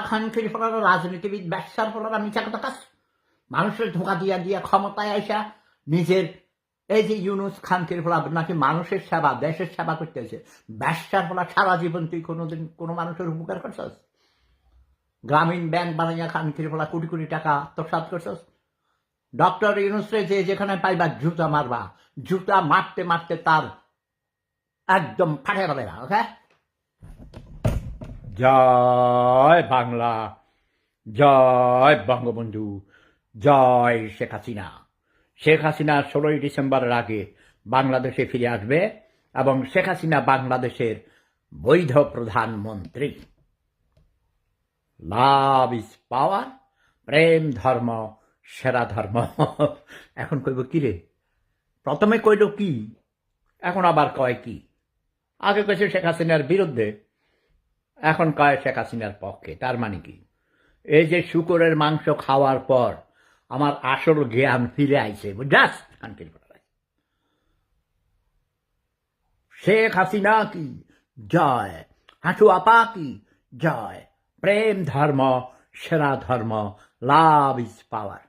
খানখির ফলার রাজনীতিবিদ ব্যবসার ফলার মিছা কথা কাজ মানুষের ধোকা দিয়া দিয়া ক্ষমতায় আসা নিজের এই যে ইউনুস খানখির ফলা নাকি মানুষের সেবা দেশের সেবা করতেছে ব্যবসার ফলা সারা জীবন তুই কোনোদিন কোনো মানুষের উপকার করছস গ্রামীণ ব্যাংক বানাইয়া খানখির ফলা কোটি কোটি টাকা আত্মসাৎ করছস ডক্টর ইউনুসরে যে যেখানে পাইবা জুতা মারবা জুতা মারতে মারতে তার একদম ফাটে যাবে না ওকে জয় বাংলা জয় বঙ্গবন্ধু জয় শেখ হাসিনা শেখ হাসিনা 16ই ডিসেম্বরের আগে বাংলাদেশে ফিরে আসবে এবং শেখ হাসিনা বাংলাদেশের বৈধ প্রধানমন্ত্রী লাভ ইজ পাওয়ার প্রেম ধর্ম সেরা ধর্ম এখন কইব কি রে প্রথমে কইল কি এখন আবার কয় কি আগে কয়েছে শেখ হাসিনার বিরুদ্ধে এখন কয় শেখ হাসিনার পক্ষে তার মানে কি এই যে শুকরের মাংস খাওয়ার পর আমার আসল জ্ঞান ফিরে আইছে বুঝাস কানকির শেখ হাসিনা কি জয় হাঁটু আপা কি জয় প্রেম ধর্ম সেরা ধর্ম লাভ ইজ পাওয়ার